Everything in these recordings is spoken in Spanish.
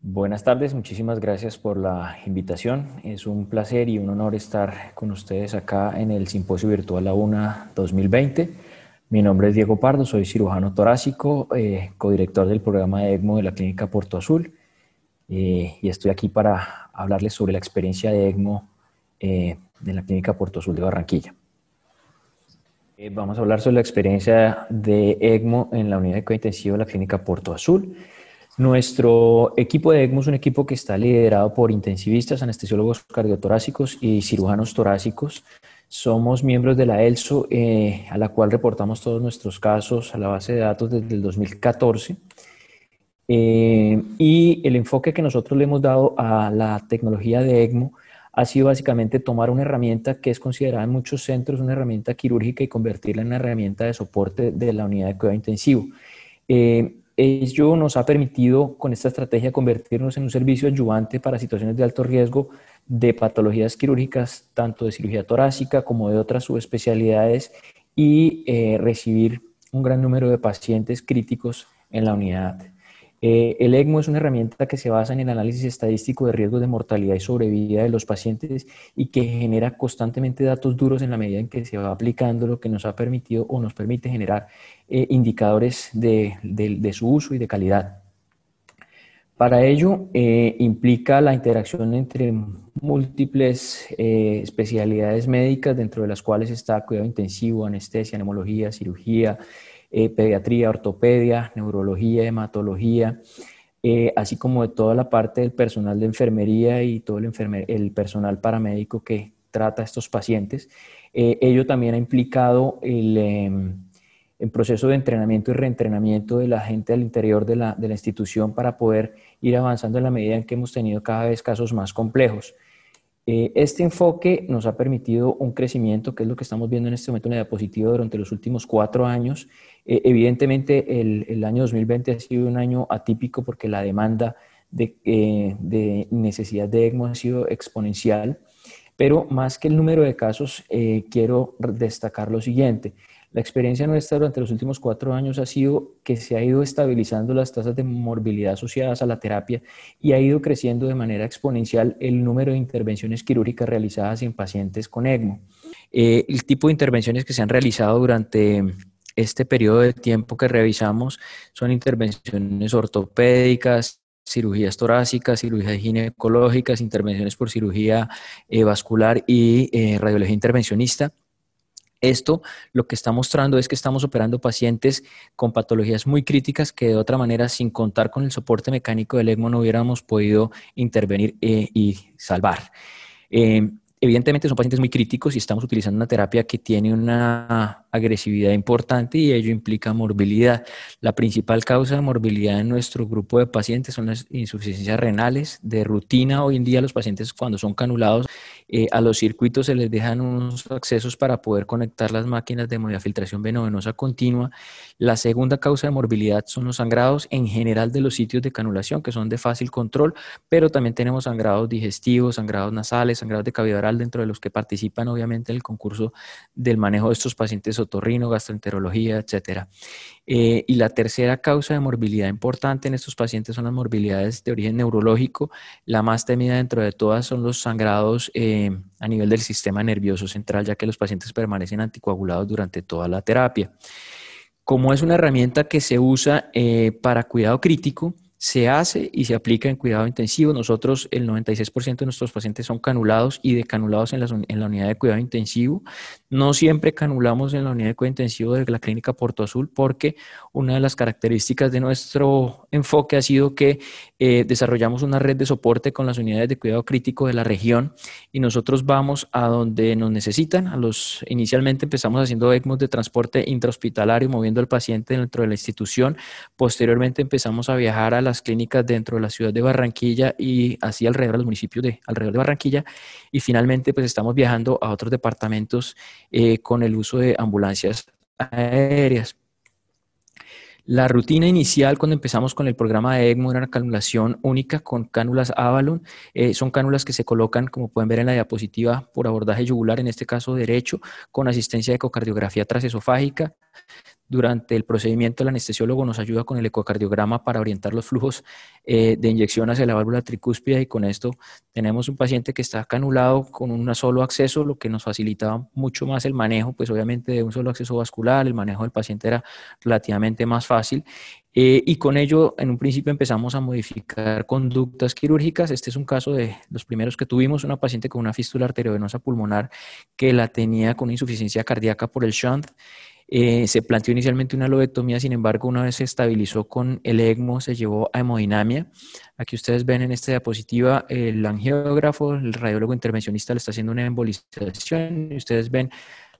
Buenas tardes, muchísimas gracias por la invitación. Es un placer y un honor estar con ustedes acá en el Simposio Virtual AUNA 2020. Mi nombre es Diego Pardo, soy cirujano torácico, codirector del programa de ECMO de la Clínica Porto Azul, y estoy aquí para hablarles sobre la experiencia de ECMO de la Clínica Porto Azul de Barranquilla. Vamos a hablar sobre la experiencia de ECMO en la unidad de cuidado intensivo de la Clínica Porto Azul. Nuestro equipo de ECMO es un equipo que está liderado por intensivistas, anestesiólogos cardiotorácicos y cirujanos torácicos. Somos miembros de la ELSO, a la cual reportamos todos nuestros casos a la base de datos desde el 2014. Y el enfoque que nosotros le hemos dado a la tecnología de ECMO ha sido básicamente tomar una herramienta que es considerada en muchos centros una herramienta quirúrgica y convertirla en una herramienta de soporte de la unidad de cuidado intensivo. Ello nos ha permitido con esta estrategia convertirnos en un servicio ayudante para situaciones de alto riesgo de patologías quirúrgicas, tanto de cirugía torácica como de otras subespecialidades, y recibir un gran número de pacientes críticos en la unidad. El ECMO es una herramienta que se basa en el análisis estadístico de riesgos de mortalidad y sobrevida de los pacientes y que genera constantemente datos duros en la medida en que se va aplicando, lo que nos ha permitido o nos permite generar indicadores de su uso y de calidad. Para ello implica la interacción entre múltiples especialidades médicas, dentro de las cuales está cuidado intensivo, anestesia, neumología, cirugía, pediatría, ortopedia, neurología, hematología, así como de toda la parte del personal de enfermería y todo el personal paramédico que trata a estos pacientes. Ello también ha implicado el proceso de entrenamiento y reentrenamiento de la gente al interior de la institución para poder ir avanzando en la medida en que hemos tenido cada vez casos más complejos. Este enfoque nos ha permitido un crecimiento, que es lo que estamos viendo en este momento en la diapositiva, durante los últimos 4 años. Evidentemente, el año 2020 ha sido un año atípico porque la demanda de necesidad de ECMO ha sido exponencial, pero más que el número de casos, quiero destacar lo siguiente. La experiencia nuestra durante los últimos 4 años ha sido que se ha ido estabilizando las tasas de morbilidad asociadas a la terapia y ha ido creciendo de manera exponencial el número de intervenciones quirúrgicas realizadas en pacientes con ECMO. El tipo de intervenciones que se han realizado durante este periodo de tiempo que revisamos son intervenciones ortopédicas, cirugías torácicas, cirugías ginecológicas, intervenciones por cirugía vascular y radiología intervencionista. Esto lo que está mostrando es que estamos operando pacientes con patologías muy críticas que de otra manera, sin contar con el soporte mecánico del ECMO, no hubiéramos podido intervenir y salvar. Evidentemente son pacientes muy críticos y estamos utilizando una terapia que tiene una agresividad importante y ello implica morbilidad. La principal causa de morbilidad en nuestro grupo de pacientes son las insuficiencias renales de rutina. Hoy en día los pacientes, cuando son canulados, a los circuitos se les dejan unos accesos para poder conectar las máquinas de hemodiafiltración veno-venosa continua. La segunda causa de morbilidad son los sangrados en general de los sitios de canulación, que son de fácil control, pero también tenemos sangrados digestivos, sangrados nasales, sangrados de cavidad oral, dentro de los que participan obviamente en el concurso del manejo de estos pacientes otorrino, gastroenterología, etcétera. Y la tercera causa de morbilidad importante en estos pacientes son las morbilidades de origen neurológico. La más temida dentro de todas son los sangrados a nivel del sistema nervioso central, ya que los pacientes permanecen anticoagulados durante toda la terapia. Como es una herramienta que se usa para cuidado crítico, se hace y se aplica en cuidado intensivo. Nosotros, el 96% de nuestros pacientes son canulados y decanulados en la unidad de cuidado intensivo. No siempre canulamos en la unidad de cuidado intensivo de la Clínica Porto Azul, porque una de las características de nuestro enfoque ha sido que desarrollamos una red de soporte con las unidades de cuidado crítico de la región y nosotros vamos a donde nos necesitan. Inicialmente empezamos haciendo ECMOs de transporte intrahospitalario, moviendo al paciente dentro de la institución. Posteriormente empezamos a viajar a las clínicas dentro de la ciudad de Barranquilla y así alrededor de los municipios alrededor de Barranquilla, y finalmente pues estamos viajando a otros departamentos con el uso de ambulancias aéreas. La rutina inicial cuando empezamos con el programa de ECMO era una canulación única con cánulas Avalon. Son cánulas que se colocan, como pueden ver en la diapositiva, por abordaje yugular, en este caso derecho, con asistencia de ecocardiografía transesofágica. Durante el procedimiento, el anestesiólogo nos ayuda con el ecocardiograma para orientar los flujos de inyección hacia la válvula tricúspide, y con esto tenemos un paciente que está canulado con un solo acceso, lo que nos facilitaba mucho más el manejo, pues obviamente de un solo acceso vascular, el manejo del paciente era relativamente más fácil. Y con ello, en un principio empezamos a modificar conductas quirúrgicas. Este es un caso de los primeros que tuvimos, una paciente con una fístula arteriovenosa pulmonar que la tenía con insuficiencia cardíaca por el shunt. Se planteó inicialmente una lobectomía, sin embargo, una vez se estabilizó con el ECMO, se llevó a hemodinamia. Aquí ustedes ven en esta diapositiva el angiógrafo, el radiólogo intervencionista le está haciendo una embolización y ustedes ven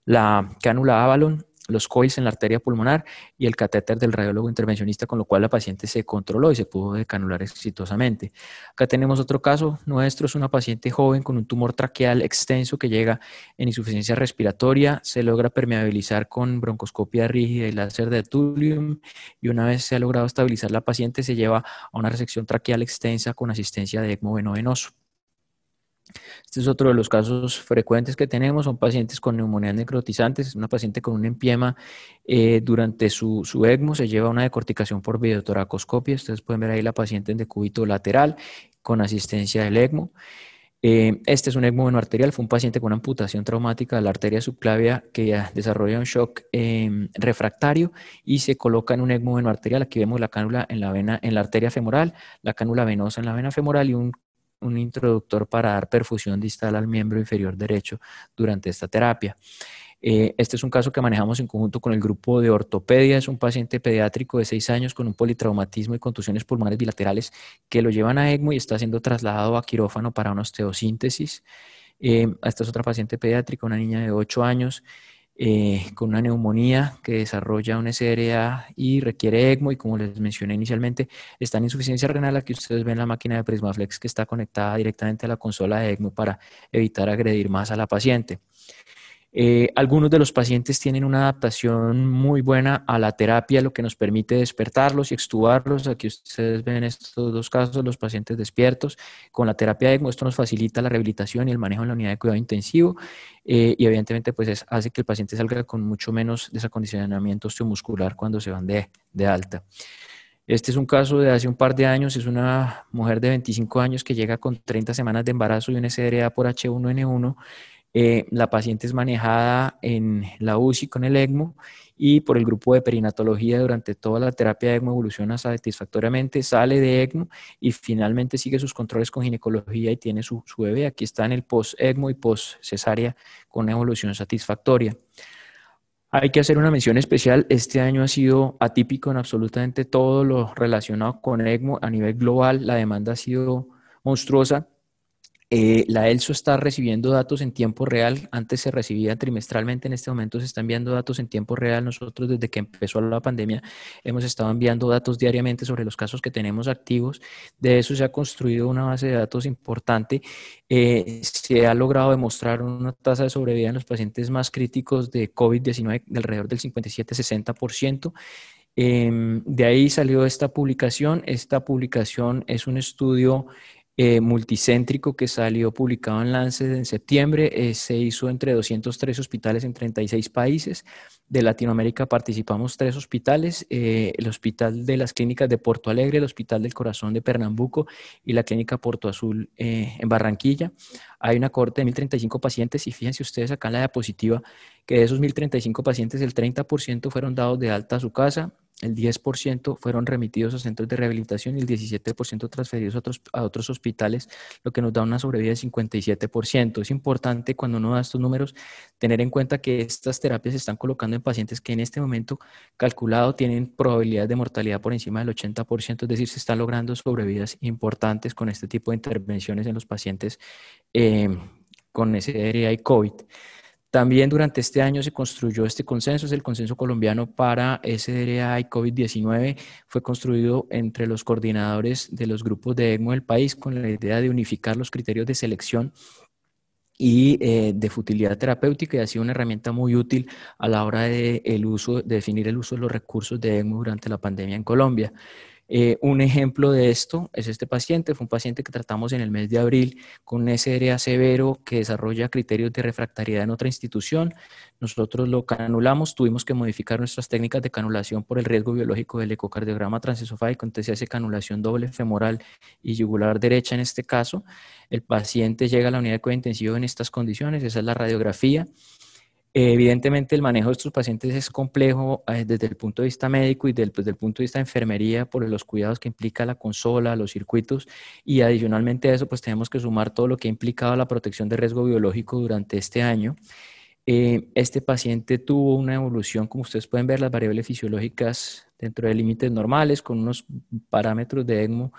la cánula Avalon, los coils en la arteria pulmonar y el catéter del radiólogo intervencionista, con lo cual la paciente se controló y se pudo decanular exitosamente. Acá tenemos otro caso nuestro, es una paciente joven con un tumor traqueal extenso que llega en insuficiencia respiratoria, se logra permeabilizar con broncoscopia rígida y láser de Thulium, y una vez se ha logrado estabilizar la paciente se lleva a una resección traqueal extensa con asistencia de ECMO veno-venoso. Este es otro de los casos frecuentes que tenemos, son pacientes con neumonías necrotizantes, es una paciente con un empiema durante su ECMO, se lleva una decorticación por videotoracoscopia, ustedes pueden ver ahí la paciente en decúbito lateral con asistencia del ECMO. Este es un ECMO venoarterial, fue un paciente con una amputación traumática de la arteria subclavia que desarrolla un shock refractario y se coloca en un ECMO venoarterial. Aquí vemos la cánula en la vena, en la arteria femoral, la cánula venosa en la vena femoral y un introductor para dar perfusión distal al miembro inferior derecho durante esta terapia. Este es un caso que manejamos en conjunto con el grupo de ortopedia. Es un paciente pediátrico de 6 años con un politraumatismo y contusiones pulmonares bilaterales que lo llevan a ECMO y está siendo trasladado a quirófano para una osteosíntesis. Esta es otra paciente pediátrica, una niña de 8 años con una neumonía que desarrolla un SRA y requiere ECMO, y como les mencioné inicialmente, está en insuficiencia renal. Aquí ustedes ven la máquina de Prismaflex que está conectada directamente a la consola de ECMO para evitar agredir más a la paciente. Algunos de los pacientes tienen una adaptación muy buena a la terapia, lo que nos permite despertarlos y extubarlos. Aquí ustedes ven estos dos casos, los pacientes despiertos con la terapia ECMO. Esto nos facilita la rehabilitación y el manejo en la unidad de cuidado intensivo, y evidentemente pues hace que el paciente salga con mucho menos desacondicionamiento osteomuscular cuando se van de alta. Este es un caso de hace un par de años, es una mujer de 25 años que llega con 30 semanas de embarazo y un SRA por H1N1. La paciente es manejada en la UCI con el ECMO y por el grupo de perinatología. Durante toda la terapia de ECMO evoluciona satisfactoriamente, sale de ECMO y finalmente sigue sus controles con ginecología y tiene su bebé. Aquí está en el post-ECMO y post-cesárea con una evolución satisfactoria. Hay que hacer una mención especial, este año ha sido atípico en absolutamente todo lo relacionado con ECMO a nivel global, la demanda ha sido monstruosa. La ELSO está recibiendo datos en tiempo real, antes se recibía trimestralmente, en este momento se están enviando datos en tiempo real. Nosotros desde que empezó la pandemia hemos estado enviando datos diariamente sobre los casos que tenemos activos, de eso se ha construido una base de datos importante. Se ha logrado demostrar una tasa de sobrevida en los pacientes más críticos de COVID-19 de alrededor del 57-60%. De ahí salió esta publicación es un estudio multicéntrico que salió publicado en Lancet en septiembre. Se hizo entre 203 hospitales en 36 países. De Latinoamérica participamos 3 hospitales, el Hospital de las Clínicas de Porto Alegre, el Hospital del Corazón de Pernambuco y la Clínica Porto Azul en Barranquilla. Hay una cohorte de 1.035 pacientes y fíjense ustedes acá en la diapositiva que de esos 1.035 pacientes el 30% fueron dados de alta a su casa, el 10% fueron remitidos a centros de rehabilitación y el 17% transferidos a otros hospitales, lo que nos da una sobrevida de 57%. Es importante cuando uno da estos números tener en cuenta que estas terapias se están colocando en pacientes que en este momento calculado tienen probabilidades de mortalidad por encima del 80%, es decir, se están logrando sobrevidas importantes con este tipo de intervenciones en los pacientes con SRA y COVID. También durante este año se construyó este consenso, es el consenso colombiano para SRA y COVID-19. Fue construido entre los coordinadores de los grupos de ECMO del país con la idea de unificar los criterios de selección y de futilidad terapéutica, y ha sido una herramienta muy útil a la hora de definir el uso de los recursos de ECMO durante la pandemia en Colombia. Un ejemplo de esto es este paciente. Fue un paciente que tratamos en el mes de abril con un SRA severo que desarrolla criterios de refractariedad en otra institución. Nosotros lo canulamos, tuvimos que modificar nuestras técnicas de canulación por el riesgo biológico del ecocardiograma transesofágico, entonces se hace canulación doble femoral y yugular derecha en este caso. El paciente llega a la unidad de cuidado intensivo en estas condiciones, esa es la radiografía. Evidentemente el manejo de estos pacientes es complejo desde el punto de vista médico y desde el punto de vista de enfermería por los cuidados que implica la consola, los circuitos, y adicionalmente a eso pues tenemos que sumar todo lo que ha implicado la protección de riesgo biológico durante este año. Este paciente tuvo una evolución, como ustedes pueden ver, las variables fisiológicas dentro de límites normales con unos parámetros de ECMO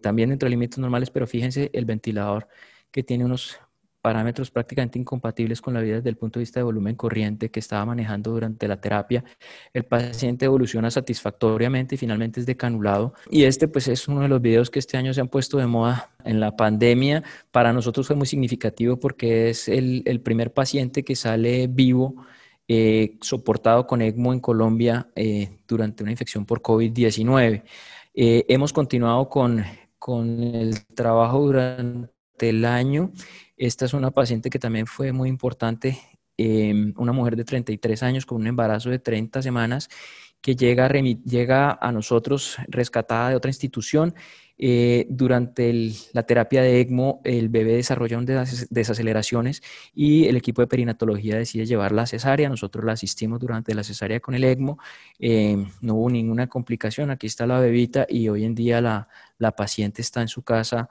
también dentro de límites normales, pero fíjense el ventilador que tiene unos parámetros prácticamente incompatibles con la vida desde el punto de vista de volumen corriente que estaba manejando durante la terapia. El paciente evoluciona satisfactoriamente y finalmente es decanulado. Y este pues es uno de los videos que este año se han puesto de moda en la pandemia. Para nosotros fue muy significativo porque es el primer paciente que sale vivo soportado con ECMO en Colombia durante una infección por COVID-19. Hemos continuado con el trabajo durante el año. Esta es una paciente que también fue muy importante, una mujer de 33 años con un embarazo de 30 semanas que llega a nosotros rescatada de otra institución. Durante la terapia de ECMO, el bebé desarrolla unas desaceleraciones y el equipo de perinatología decide llevarla a cesárea. Nosotros la asistimos durante la cesárea con el ECMO. No hubo ninguna complicación. Aquí está la bebita y hoy en día la paciente está en su casa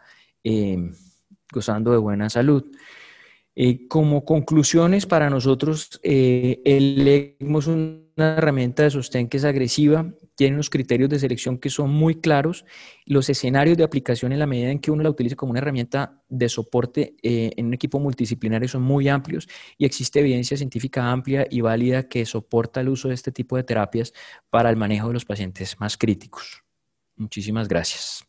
gozando de buena salud. Como conclusiones para nosotros, el ECMO es una herramienta de sostén que es agresiva, tiene unos criterios de selección que son muy claros, los escenarios de aplicación en la medida en que uno la utilice como una herramienta de soporte en un equipo multidisciplinario son muy amplios y existe evidencia científica amplia y válida que soporta el uso de este tipo de terapias para el manejo de los pacientes más críticos. Muchísimas gracias.